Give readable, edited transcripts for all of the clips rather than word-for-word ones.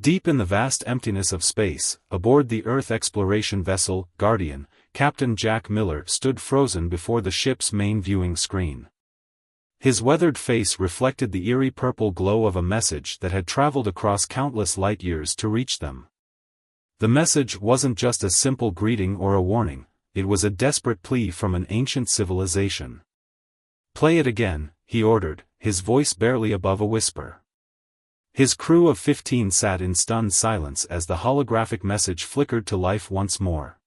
Deep in the vast emptiness of space, aboard the Earth exploration vessel, Guardian, Captain Jack Miller stood frozen before the ship's main viewing screen. His weathered face reflected the eerie purple glow of a message that had traveled across countless light-years to reach them. The message wasn't just a simple greeting or a warning, it was a desperate plea from an ancient civilization. "Play it again," he ordered, his voice barely above a whisper. His crew of 15 sat in stunned silence as the holographic message flickered to life once more.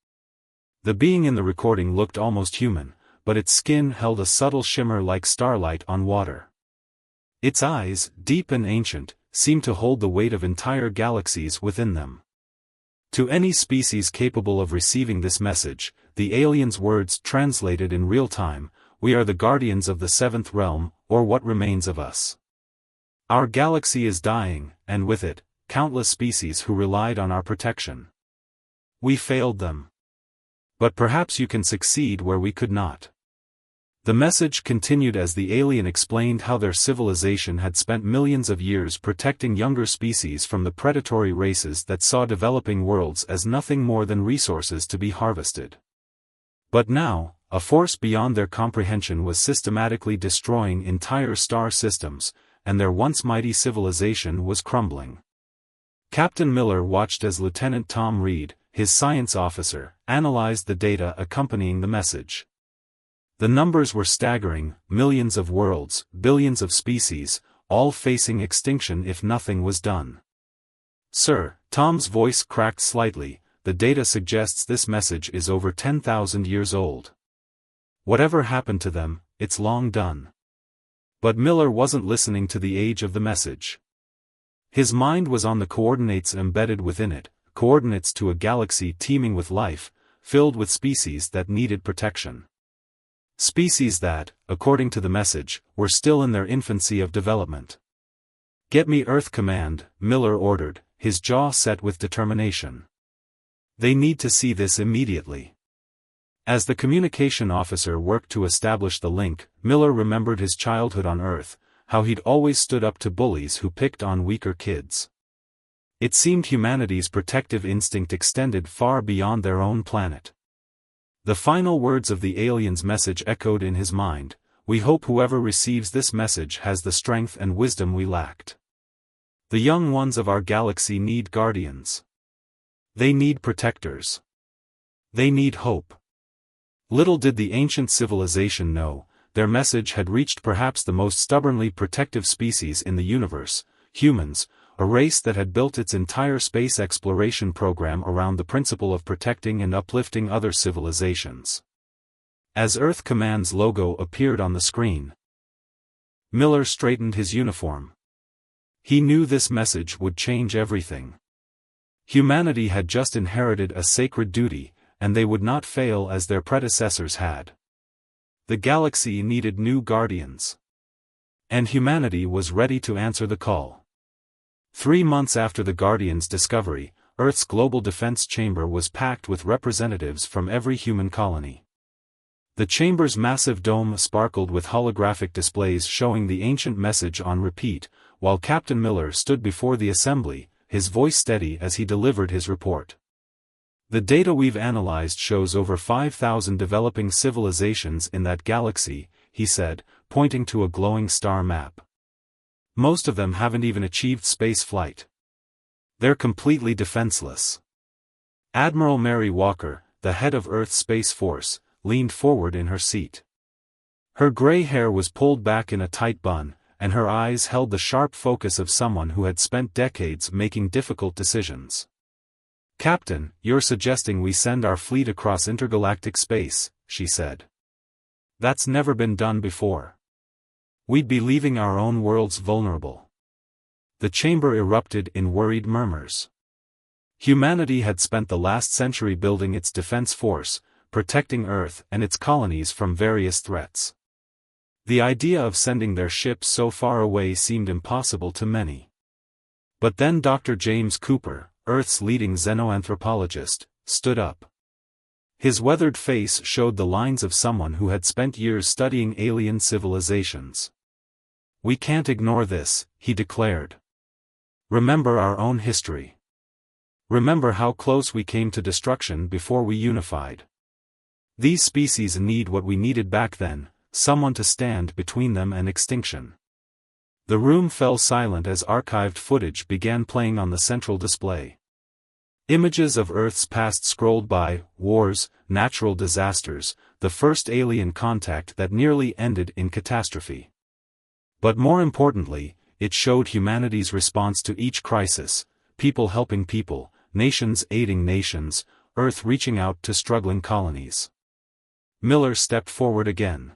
The being in the recording looked almost human, but its skin held a subtle shimmer like starlight on water. Its eyes, deep and ancient, seemed to hold the weight of entire galaxies within them. To any species capable of receiving this message, the alien's words translated in real time: "We are the guardians of the seventh realm, or what remains of us. Our galaxy is dying, and with it, countless species who relied on our protection. We failed them. But perhaps you can succeed where we could not." The message continued as the alien explained how their civilization had spent millions of years protecting younger species from the predatory races that saw developing worlds as nothing more than resources to be harvested. But now, a force beyond their comprehension was systematically destroying entire star systems, and their once mighty civilization was crumbling. Captain Miller watched as Lieutenant Tom Reed, his science officer, analyzed the data accompanying the message. The numbers were staggering: millions of worlds, billions of species, all facing extinction if nothing was done. "Sir," Tom's voice cracked slightly, "the data suggests this message is over 10,000 years old. Whatever happened to them, it's long done." But Miller wasn't listening to the age of the message. His mind was on the coordinates embedded within it, coordinates to a galaxy teeming with life, filled with species that needed protection. Species that, according to the message, were still in their infancy of development. "Get me Earth Command," Miller ordered, his jaw set with determination. "They need to see this immediately." As the communication officer worked to establish the link, Miller remembered his childhood on Earth, how he'd always stood up to bullies who picked on weaker kids. It seemed humanity's protective instinct extended far beyond their own planet. The final words of the alien's message echoed in his mind: "We hope whoever receives this message has the strength and wisdom we lacked. The young ones of our galaxy need guardians. They need protectors. They need hope." Little did the ancient civilization know, their message had reached perhaps the most stubbornly protective species in the universe, humans, a race that had built its entire space exploration program around the principle of protecting and uplifting other civilizations. As Earth Command's logo appeared on the screen, Miller straightened his uniform. He knew this message would change everything. Humanity had just inherited a sacred duty, and they would not fail as their predecessors had. The galaxy needed new guardians. And humanity was ready to answer the call. 3 months after the Guardian's discovery, Earth's global defense chamber was packed with representatives from every human colony. The chamber's massive dome sparkled with holographic displays showing the ancient message on repeat, while Captain Miller stood before the assembly, his voice steady as he delivered his report. "The data we've analyzed shows over 5,000 developing civilizations in that galaxy," he said, pointing to a glowing star map. "Most of them haven't even achieved space flight. They're completely defenseless." Admiral Mary Walker, the head of Earth's Space Force, leaned forward in her seat. Her gray hair was pulled back in a tight bun, and her eyes held the sharp focus of someone who had spent decades making difficult decisions. "Captain, you're suggesting we send our fleet across intergalactic space," she said. "That's never been done before. We'd be leaving our own worlds vulnerable." The chamber erupted in worried murmurs. Humanity had spent the last century building its defense force, protecting Earth and its colonies from various threats. The idea of sending their ships so far away seemed impossible to many. But then Dr. James Cooper, Earth's leading xenoanthropologist, stood up. His weathered face showed the lines of someone who had spent years studying alien civilizations. "We can't ignore this," he declared. Remember our own history. Remember how close we came to destruction before we unified. These species need what we needed back then, someone to stand between them and extinction. The room fell silent as archived footage began playing on the central display. Images of Earth's past scrolled by: wars, natural disasters, the first alien contact that nearly ended in catastrophe. But more importantly, it showed humanity's response to each crisis: people helping people, nations aiding nations, Earth reaching out to struggling colonies. Miller stepped forward again.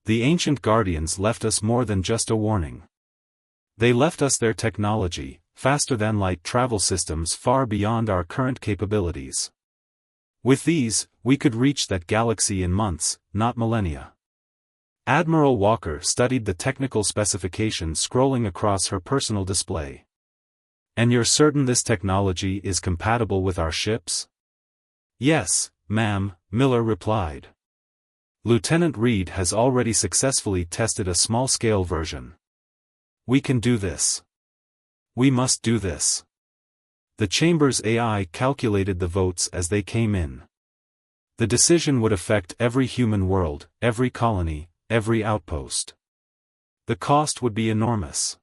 The ancient Guardians left us more than just a warning. They left us their technology, faster-than-light travel systems far beyond our current capabilities. With these, we could reach that galaxy in months, not millennia. Admiral Walker studied the technical specifications scrolling across her personal display. And you're certain this technology is compatible with our ships? Yes, ma'am, Miller replied. Lieutenant Reed has already successfully tested a small-scale version. We can do this. We must do this. The chamber's AI calculated the votes as they came in. The decision would affect every human world, every colony, every outpost. The cost would be enormous.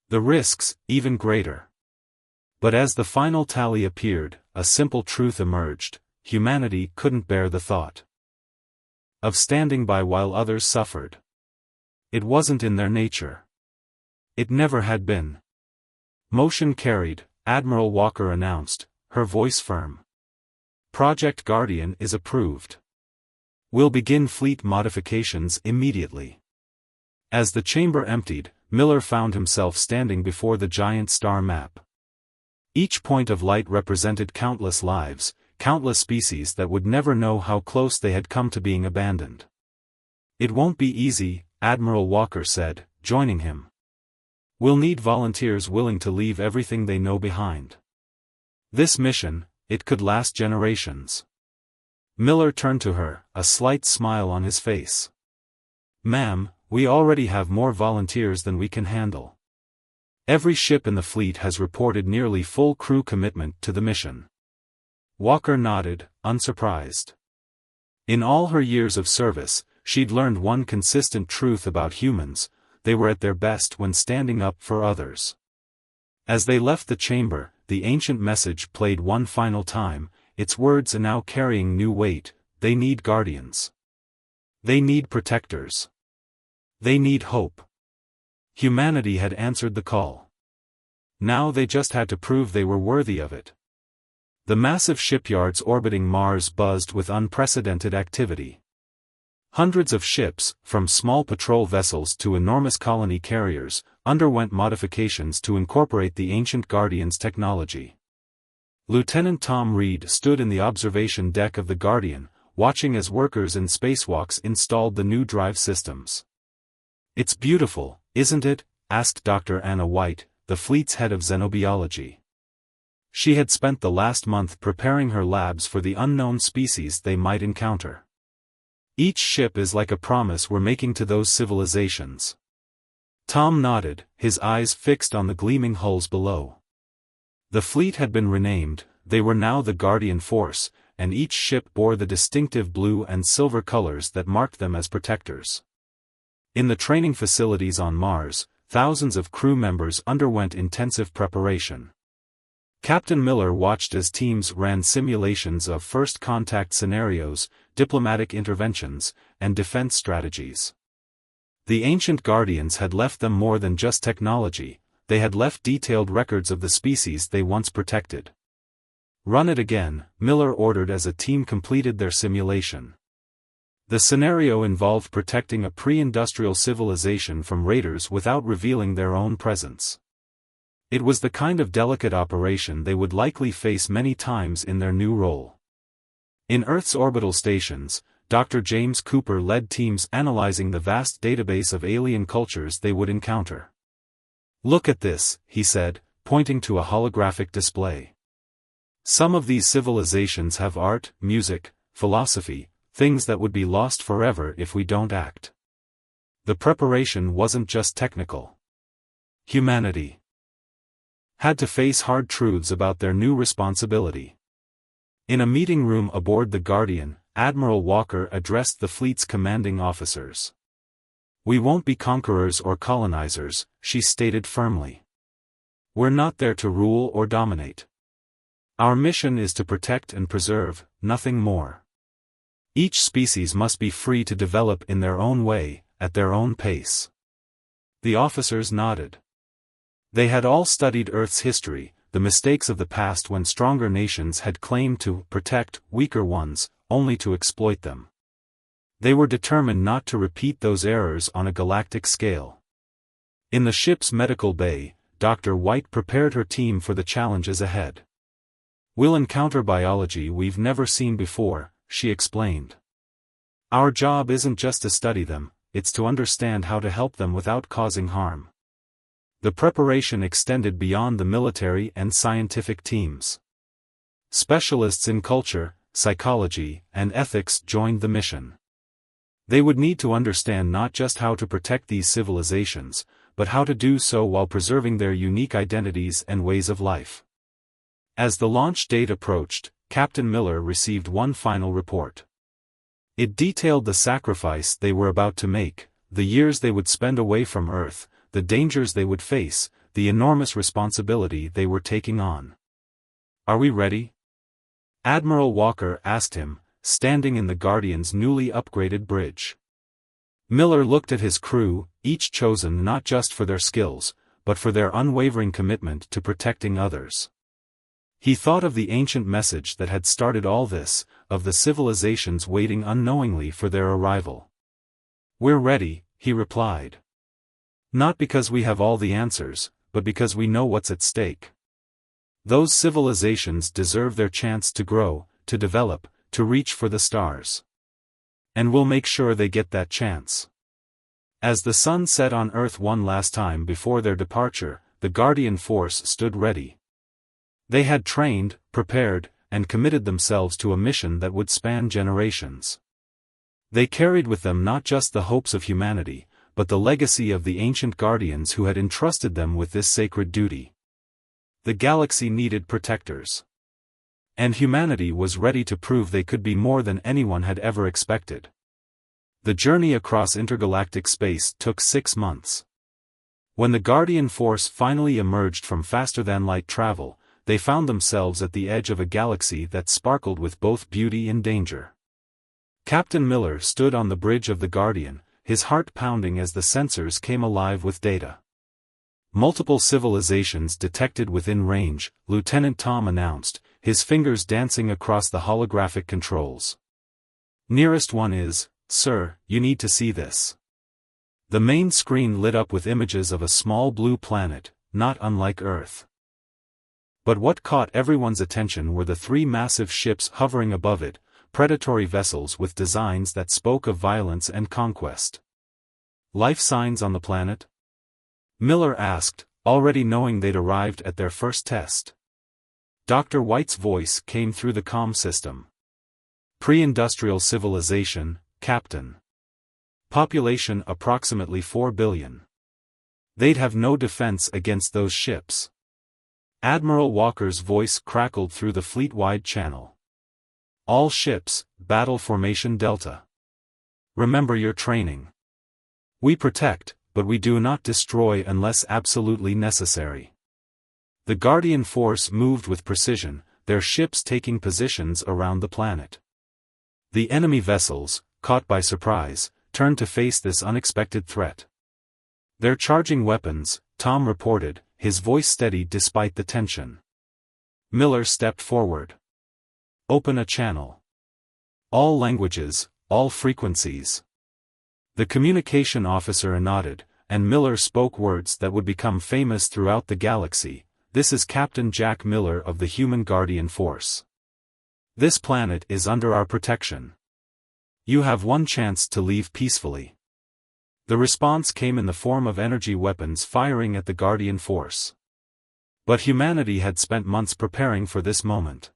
The risks, even greater. But as the final tally appeared, a simple truth emerged: humanity couldn't bear the thought of standing by while others suffered. It wasn't in their nature. It never had been. Motion carried, Admiral Walker announced, her voice firm. Project Guardian is approved. We'll begin fleet modifications immediately. As the chamber emptied, Miller found himself standing before the giant star map. Each point of light represented countless lives, countless species that would never know how close they had come to being abandoned. It won't be easy, Admiral Walker said, joining him. We'll need volunteers willing to leave everything they know behind. This mission, it could last generations. Miller turned to her, a slight smile on his face. Ma'am, we already have more volunteers than we can handle. Every ship in the fleet has reported nearly full crew commitment to the mission. Walker nodded, unsurprised. In all her years of service, she'd learned one consistent truth about humans: they were at their best when standing up for others. As they left the chamber, the ancient message played one final time, its words now carrying new weight: they need guardians. They need protectors. They need hope. Humanity had answered the call. Now they just had to prove they were worthy of it. The massive shipyards orbiting Mars buzzed with unprecedented activity. Hundreds of ships, from small patrol vessels to enormous colony carriers, underwent modifications to incorporate the ancient Guardian's technology. Lieutenant Tom Reed stood in the observation deck of the Guardian, watching as workers in spacewalks installed the new drive systems. "It's beautiful, isn't it?" asked Dr. Anna White, the fleet's head of xenobiology. She had spent the last month preparing her labs for the unknown species they might encounter. "Each ship is like a promise we're making to those civilizations." Tom nodded, his eyes fixed on the gleaming hulls below. The fleet had been renamed, they were now the Guardian Force, and each ship bore the distinctive blue and silver colors that marked them as protectors. In the training facilities on Mars, thousands of crew members underwent intensive preparation. Captain Miller watched as teams ran simulations of first contact scenarios, diplomatic interventions, and defense strategies. The ancient Guardians had left them more than just technology, they had left detailed records of the species they once protected. "Run it again," Miller ordered as a team completed their simulation. The scenario involved protecting a pre-industrial civilization from raiders without revealing their own presence. It was the kind of delicate operation they would likely face many times in their new role. In Earth's orbital stations, Dr. James Cooper led teams analyzing the vast database of alien cultures they would encounter. "Look at this," he said, pointing to a holographic display. "Some of these civilizations have art, music, philosophy, things that would be lost forever if we don't act." The preparation wasn't just technical. Humanity. had to face hard truths about their new responsibility. In a meeting room aboard the Guardian, Admiral Walker addressed the fleet's commanding officers. "We won't be conquerors or colonizers," she stated firmly. "We're not there to rule or dominate. Our mission is to protect and preserve, nothing more. Each species must be free to develop in their own way, at their own pace." The officers nodded. They had all studied Earth's history, the mistakes of the past when stronger nations had claimed to protect weaker ones, only to exploit them. They were determined not to repeat those errors on a galactic scale. In the ship's medical bay, Dr. White prepared her team for the challenges ahead. "We'll encounter biology we've never seen before," she explained. "Our job isn't just to study them, it's to understand how to help them without causing harm." The preparation extended beyond the military and scientific teams. Specialists in culture, psychology, and ethics joined the mission. They would need to understand not just how to protect these civilizations, but how to do so while preserving their unique identities and ways of life. As the launch date approached, Captain Miller received one final report. It detailed the sacrifice they were about to make, the years they would spend away from Earth, the dangers they would face, the enormous responsibility they were taking on. "Are we ready?" Admiral Walker asked him, standing in the Guardian's newly upgraded bridge. Miller looked at his crew, each chosen not just for their skills, but for their unwavering commitment to protecting others. He thought of the ancient message that had started all this, of the civilizations waiting unknowingly for their arrival. "We're ready," he replied. "Not because we have all the answers, but because we know what's at stake. Those civilizations deserve their chance to grow, to develop, to reach for the stars. And we'll make sure they get that chance." As the sun set on Earth one last time before their departure, the Guardian force stood ready. They had trained, prepared, and committed themselves to a mission that would span generations. They carried with them not just the hopes of humanity, but the legacy of the ancient Guardians who had entrusted them with this sacred duty. The galaxy needed protectors. And humanity was ready to prove they could be more than anyone had ever expected. The journey across intergalactic space took 6 months. When the Guardian force finally emerged from faster-than-light travel, they found themselves at the edge of a galaxy that sparkled with both beauty and danger. Captain Miller stood on the bridge of the Guardian, his heart pounding as the sensors came alive with data. "Multiple civilizations detected within range," Lieutenant Tom announced, his fingers dancing across the holographic controls. "Nearest one is, sir, you need to see this." The main screen lit up with images of a small blue planet, not unlike Earth. But what caught everyone's attention were the 3 massive ships hovering above it, predatory vessels with designs that spoke of violence and conquest. "Life signs on the planet?" Miller asked, already knowing they'd arrived at their first test. Dr. White's voice came through the comm system. "Pre-industrial civilization, Captain. Population approximately 4 billion. They'd have no defense against those ships." Admiral Walker's voice crackled through the fleet-wide channel. "All ships, battle formation Delta. Remember your training. We protect, but we do not destroy unless absolutely necessary." The Guardian force moved with precision, their ships taking positions around the planet. The enemy vessels, caught by surprise, turned to face this unexpected threat. "They're charging weapons," Tom reported, his voice steady despite the tension. Miller stepped forward. "Open a channel. All languages, all frequencies." The communication officer nodded, and Miller spoke words that would become famous throughout the galaxy. "This is Captain Jack Miller of the Human Guardian Force. This planet is under our protection. You have one chance to leave peacefully." The response came in the form of energy weapons firing at the Guardian force. But humanity had spent months preparing for this moment.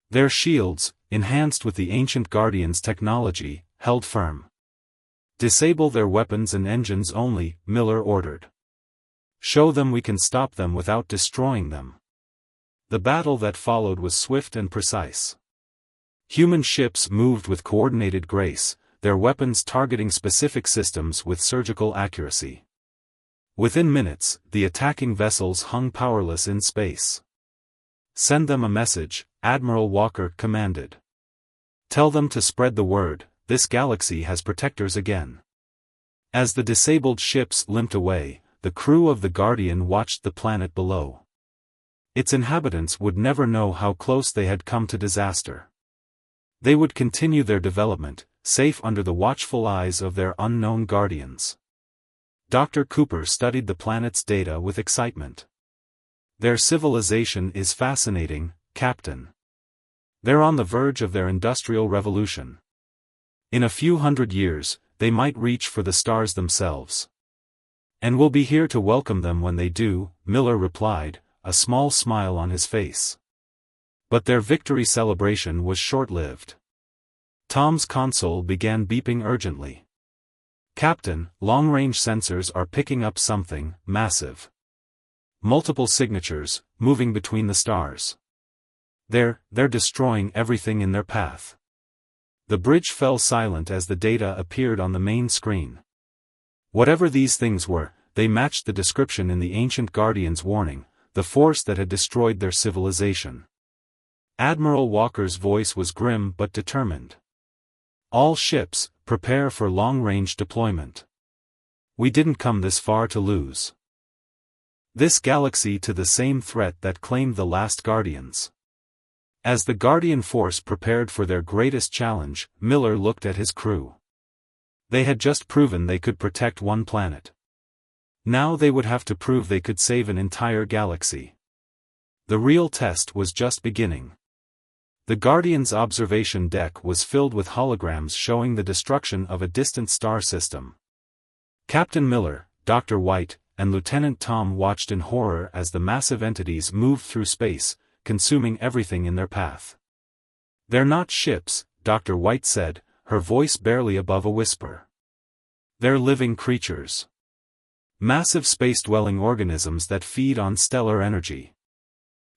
Their shields, enhanced with the ancient Guardians' technology, held firm. "Disable their weapons and engines only," Miller ordered. Show them we can stop them without destroying them. The battle that followed was swift and precise. Human ships moved with coordinated grace, their weapons targeting specific systems with surgical accuracy. Within minutes, the attacking vessels hung powerless in space. "Send them a message," Admiral Walker commanded. "Tell them to spread the word, this galaxy has protectors again." As the disabled ships limped away, the crew of the Guardian watched the planet below. Its inhabitants would never know how close they had come to disaster. They would continue their development, safe under the watchful eyes of their unknown guardians. Dr. Cooper studied the planet's data with excitement. "Their civilization is fascinating, Captain. They're on the verge of their industrial revolution. In a few hundred years, they might reach for the stars themselves. And we'll be here to welcome them when they do," Miller replied, a small smile on his face. But their victory celebration was short-lived. Tom's console began beeping urgently. "Captain, long-range sensors are picking up something massive. Multiple signatures, moving between the stars. They're destroying everything in their path." The bridge fell silent as the data appeared on the main screen. Whatever these things were, they matched the description in the ancient Guardian's warning, the force that had destroyed their civilization. Admiral Walker's voice was grim but determined. "All ships, prepare for long-range deployment. We didn't come this far to lose this galaxy to the same threat that claimed the last Guardians." As the Guardian force prepared for their greatest challenge, Miller looked at his crew. They had just proven they could protect one planet. Now they would have to prove they could save an entire galaxy. The real test was just beginning. The Guardian's observation deck was filled with holograms showing the destruction of a distant star system. Captain Miller, Dr. White, and Lieutenant Tom watched in horror as the massive entities moved through space, consuming everything in their path. "They're not ships," Dr. White said, her voice barely above a whisper. "They're living creatures. Massive space-dwelling organisms that feed on stellar energy."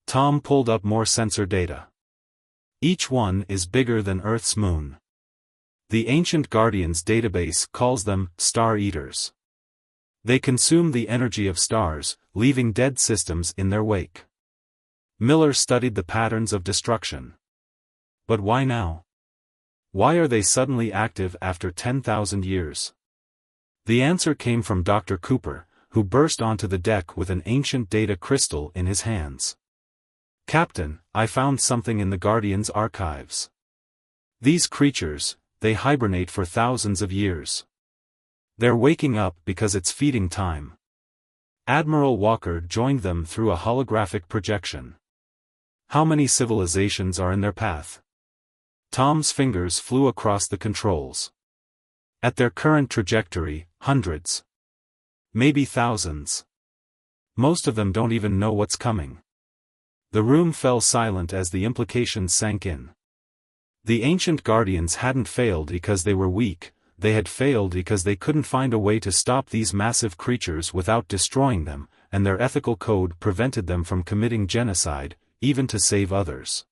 Tom pulled up more sensor data. "Each one is bigger than Earth's moon. The ancient Guardians database calls them Star Eaters. They consume the energy of stars, leaving dead systems in their wake." Miller studied the patterns of destruction. But why now? Why are they suddenly active after 10,000 years? The answer came from Dr. Cooper, who burst onto the deck with an ancient data crystal in his hands. "Captain, I found something in the Guardian's archives. These creatures, they hibernate for thousands of years. They're waking up because it's feeding time." Admiral Walker joined them through a holographic projection. "How many civilizations are in their path?" Tom's fingers flew across the controls. "At their current trajectory, hundreds. Maybe thousands. Most of them don't even know what's coming." The room fell silent as the implications sank in. The ancient Guardians hadn't failed because they were weak, they had failed because they couldn't find a way to stop these massive creatures without destroying them, and their ethical code prevented them from committing genocide, even to save others.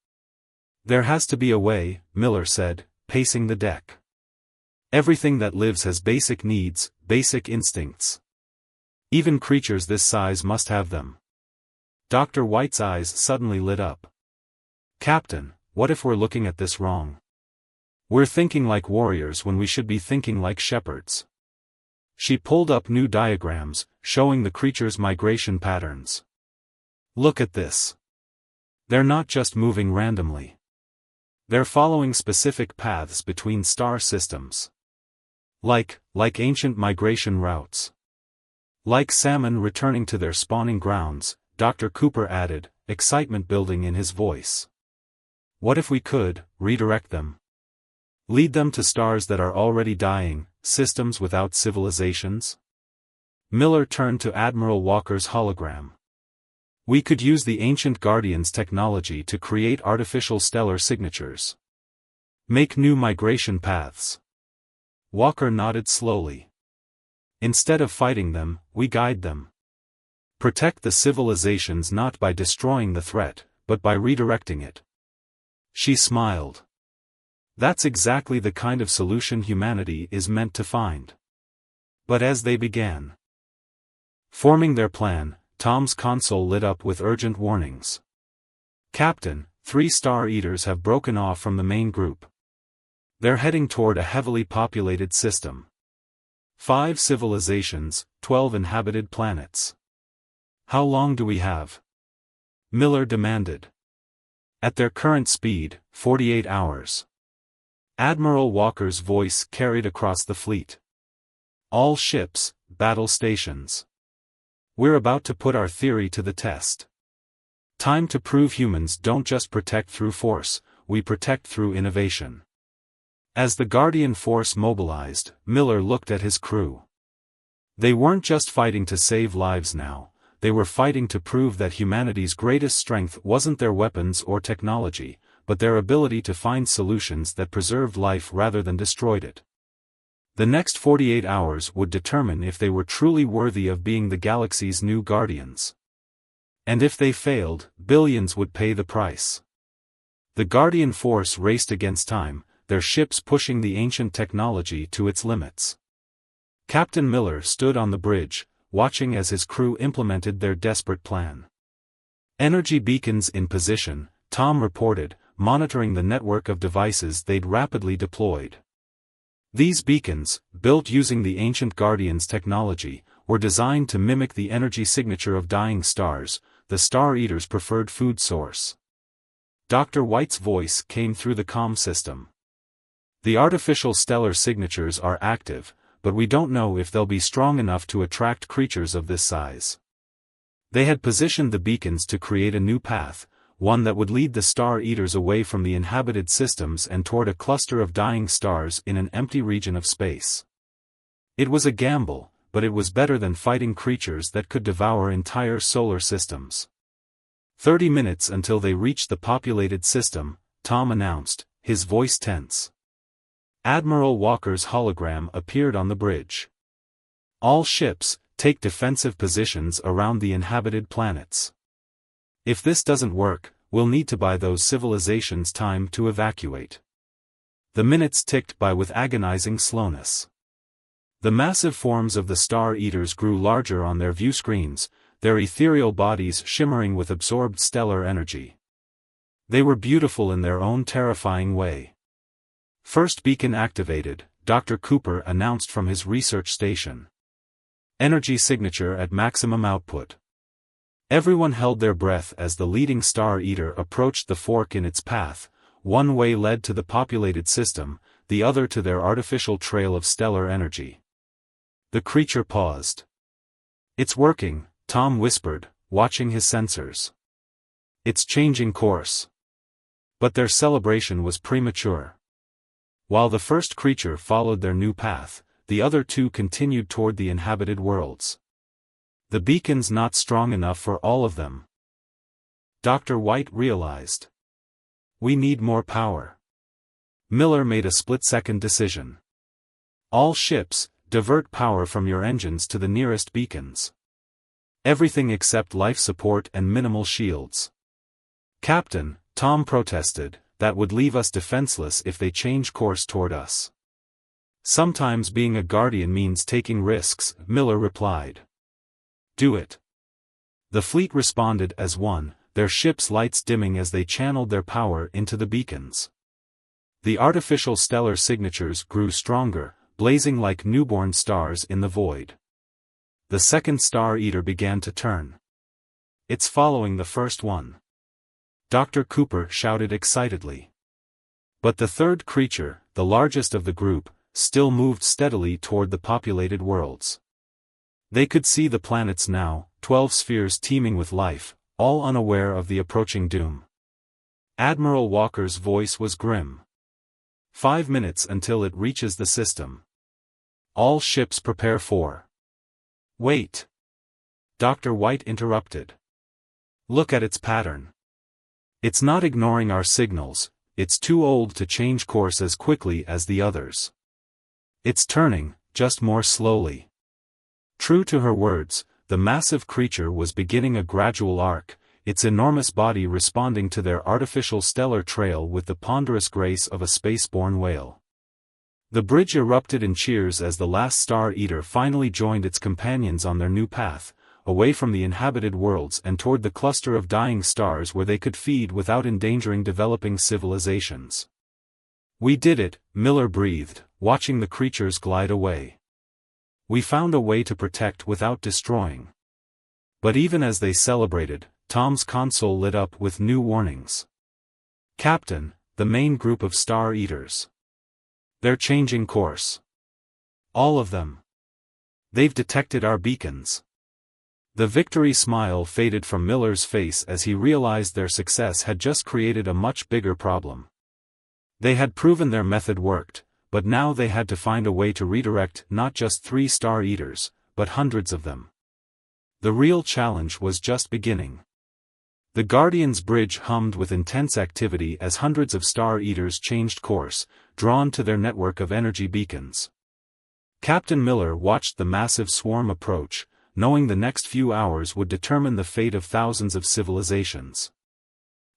"There has to be a way," Miller said, pacing the deck. "Everything that lives has basic needs, basic instincts. Even creatures this size must have them." Dr. White's eyes suddenly lit up. "Captain, what if we're looking at this wrong? We're thinking like warriors when we should be thinking like shepherds." She pulled up new diagrams, showing the creatures' migration patterns. "Look at this. They're not just moving randomly. They're following specific paths between star systems. Like ancient migration routes. Like salmon returning to their spawning grounds," Dr. Cooper added, excitement building in his voice. "What if we could redirect them? Lead them to stars that are already dying, systems without civilizations?" Miller turned to Admiral Walker's hologram. "We could use the ancient Guardians' technology to create artificial stellar signatures. Make new migration paths." Walker nodded slowly. "Instead of fighting them, we guide them. Protect the civilizations not by destroying the threat, but by redirecting it. She smiled. That's exactly the kind of solution humanity is meant to find. But as they began forming their plan, Tom's console lit up with urgent warnings. Captain, 3 Star Eaters have broken off from the main group. They're heading toward a heavily populated system. 5 civilizations, 12 inhabited planets. How long do we have? Miller demanded. At their current speed, 48 hours. Admiral Walker's voice carried across the fleet. All ships, battle stations. We're about to put our theory to the test. Time to prove humans don't just protect through force, we protect through innovation. As the Guardian force mobilized, Miller looked at his crew. They weren't just fighting to save lives now, they were fighting to prove that humanity's greatest strength wasn't their weapons or technology, but their ability to find solutions that preserved life rather than destroyed it. The next 48 hours would determine if they were truly worthy of being the galaxy's new guardians. And if they failed, billions would pay the price. The Guardian force raced against time, their ships pushing the ancient technology to its limits. Captain Miller stood on the bridge, watching as his crew implemented their desperate plan. Energy beacons in position, Tom reported, monitoring the network of devices they'd rapidly deployed. These beacons, built using the ancient Guardian's technology, were designed to mimic the energy signature of dying stars, the Star Eaters' preferred food source. Dr. White's voice came through the comm system. The artificial stellar signatures are active, but we don't know if they'll be strong enough to attract creatures of this size. They had positioned the beacons to create a new path, one that would lead the Star Eaters away from the inhabited systems and toward a cluster of dying stars in an empty region of space. It was a gamble, but it was better than fighting creatures that could devour entire solar systems. 30 minutes until they reached the populated system, Tom announced, his voice tense. Admiral Walker's hologram appeared on the bridge. All ships, take defensive positions around the inhabited planets. If this doesn't work, we'll need to buy those civilizations time to evacuate. The minutes ticked by with agonizing slowness. The massive forms of the Star Eaters grew larger on their view screens, their ethereal bodies shimmering with absorbed stellar energy. They were beautiful in their own terrifying way. First beacon activated, Dr. Cooper announced from his research station. Energy signature at maximum output. Everyone held their breath as the leading Star Eater approached the fork in its path. One way led to the populated system, the other to their artificial trail of stellar energy. The creature paused. It's working, Tom whispered, watching his sensors. It's changing course. But their celebration was premature. While the first creature followed their new path, the other 2 continued toward the inhabited worlds. The beacon's not strong enough for all of them. Dr. White realized. We need more power. Miller made a split-second decision. All ships, divert power from your engines to the nearest beacons. Everything except life support and minimal shields. Captain, Tom protested, that would leave us defenseless if they change course toward us. Sometimes being a guardian means taking risks, Miller replied. Do it. The fleet responded as one, their ship's lights dimming as they channeled their power into the beacons. The artificial stellar signatures grew stronger, blazing like newborn stars in the void. The second Star Eater began to turn. It's following the first one. Dr. Cooper shouted excitedly. But the third creature, the largest of the group, still moved steadily toward the populated worlds. They could see the planets now, 12 spheres teeming with life, all unaware of the approaching doom. Admiral Walker's voice was grim. 5 minutes until it reaches the system. All ships prepare for. Wait. Dr. White interrupted. Look at its pattern. It's not ignoring our signals, it's too old to change course as quickly as the others. It's turning, just more slowly. True to her words, the massive creature was beginning a gradual arc, its enormous body responding to their artificial stellar trail with the ponderous grace of a spaceborne whale. The bridge erupted in cheers as the last Star Eater finally joined its companions on their new path, away from the inhabited worlds and toward the cluster of dying stars where they could feed without endangering developing civilizations. "We did it," Miller breathed, watching the creatures glide away. "We found a way to protect without destroying." But even as they celebrated, Tom's console lit up with new warnings. "Captain, the main group of Star Eaters. They're changing course. All of them. They've detected our beacons." The victory smile faded from Miller's face as he realized their success had just created a much bigger problem. They had proven their method worked, but now they had to find a way to redirect not just 3 Star Eaters, but hundreds of them. The real challenge was just beginning. The Guardian's bridge hummed with intense activity as hundreds of Star Eaters changed course, drawn to their network of energy beacons. Captain Miller watched the massive swarm approach, knowing the next few hours would determine the fate of thousands of civilizations.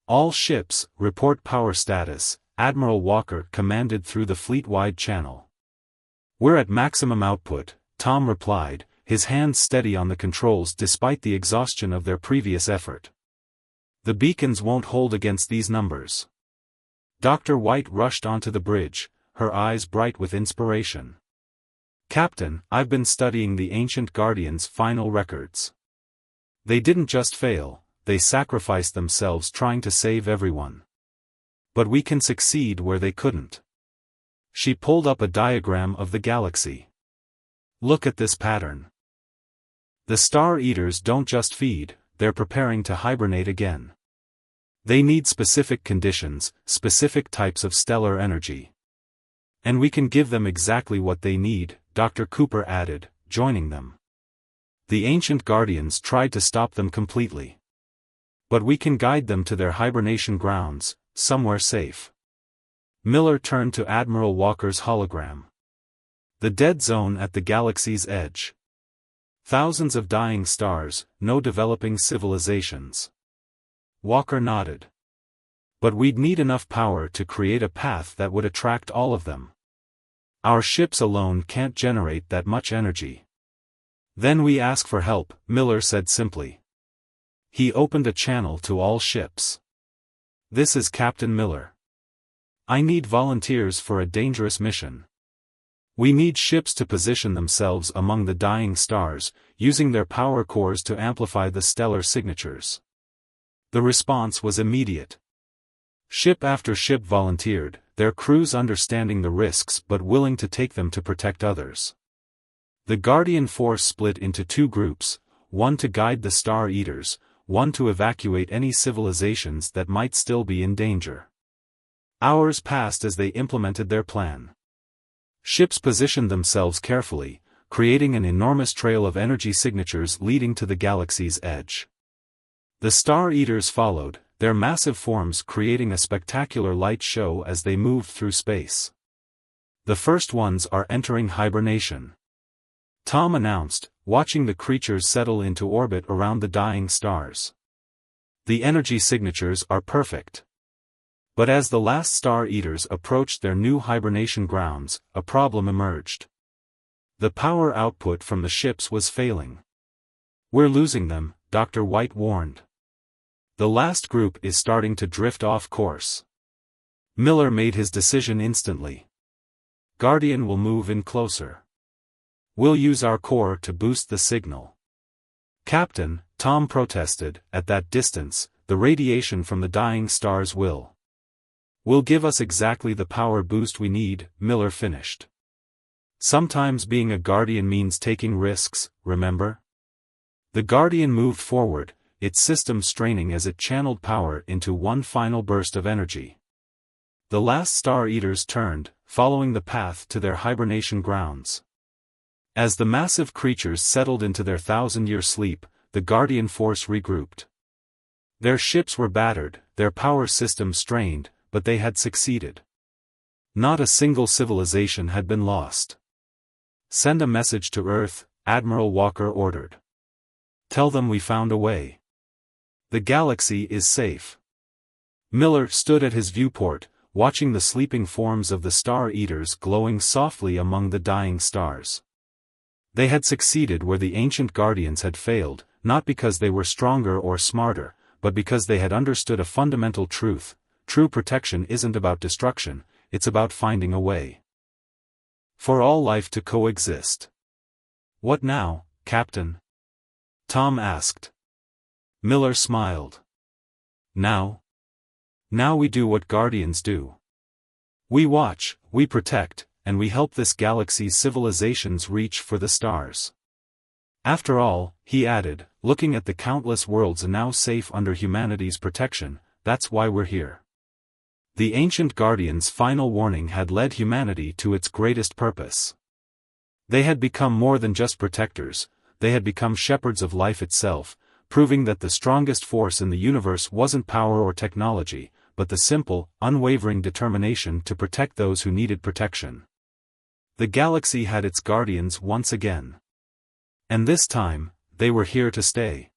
"All ships, report power status," Admiral Walker commanded through the fleet-wide channel. "We're at maximum output," Tom replied, his hands steady on the controls despite the exhaustion of their previous effort. "The beacons won't hold against these numbers." Dr. White rushed onto the bridge, her eyes bright with inspiration. "Captain, I've been studying the ancient Guardians' final records. They didn't just fail, they sacrificed themselves trying to save everyone. But we can succeed where they couldn't." She pulled up a diagram of the galaxy. "Look at this pattern. The Star Eaters don't just feed, they're preparing to hibernate again. They need specific conditions, specific types of stellar energy. And we can give them exactly what they need," Dr. Cooper added, joining them. "The ancient Guardians tried to stop them completely. But we can guide them to their hibernation grounds, somewhere safe." Miller turned to Admiral Walker's hologram. "The dead zone at the galaxy's edge. Thousands of dying stars, no developing civilizations." Walker nodded. "But we'd need enough power to create a path that would attract all of them. Our ships alone can't generate that much energy." "Then we ask for help," Miller said simply. He opened a channel to all ships. "This is Captain Miller. I need volunteers for a dangerous mission. We need ships to position themselves among the dying stars, using their power cores to amplify the stellar signatures." The response was immediate. Ship after ship volunteered, their crews understanding the risks but willing to take them to protect others. The Guardian force split into 2 groups, one to guide the Star Eaters, one to evacuate any civilizations that might still be in danger. Hours passed as they implemented their plan. Ships positioned themselves carefully, creating an enormous trail of energy signatures leading to the galaxy's edge. The Star Eaters followed, their massive forms creating a spectacular light show as they moved through space. "The first ones are entering hibernation," Tom announced, watching the creatures settle into orbit around the dying stars. "The energy signatures are perfect." But as the last Star Eaters approached their new hibernation grounds, a problem emerged. The power output from the ships was failing. "We're losing them," Dr. White warned. "The last group is starting to drift off course." Miller made his decision instantly. "Guardian will move in closer. We'll use our core to boost the signal." "Captain," Tom protested, "at that distance, the radiation from the dying stars will give us exactly the power boost we need," Miller finished. "Sometimes being a Guardian means taking risks, remember?" The Guardian moved forward, its system straining as it channeled power into one final burst of energy. The last Star Eaters turned, following the path to their hibernation grounds. As the massive creatures settled into their 1,000-year sleep, the Guardian force regrouped. Their ships were battered, their power systems strained, but they had succeeded. Not a single civilization had been lost. "Send a message to Earth," Admiral Walker ordered. Tell them we found a way. The galaxy is safe. Miller stood at his viewport, watching the sleeping forms of the Star Eaters glowing softly among the dying stars. They had succeeded where the ancient Guardians had failed, not because they were stronger or smarter, but because they had understood a fundamental truth: true protection isn't about destruction, it's about finding a way for all life to coexist. What now, Captain? Tom asked. Miller smiled. Now we do what Guardians do. We watch, we protect, and we help this galaxy's civilizations reach for the stars. After all, he added, looking at the countless worlds now safe under humanity's protection, that's why we're here. The ancient Guardians' final warning had led humanity to its greatest purpose. They had become more than just protectors, they had become shepherds of life itself, proving that the strongest force in the universe wasn't power or technology, but the simple, unwavering determination to protect those who needed protection. The galaxy had its Guardians once again. And this time, they were here to stay.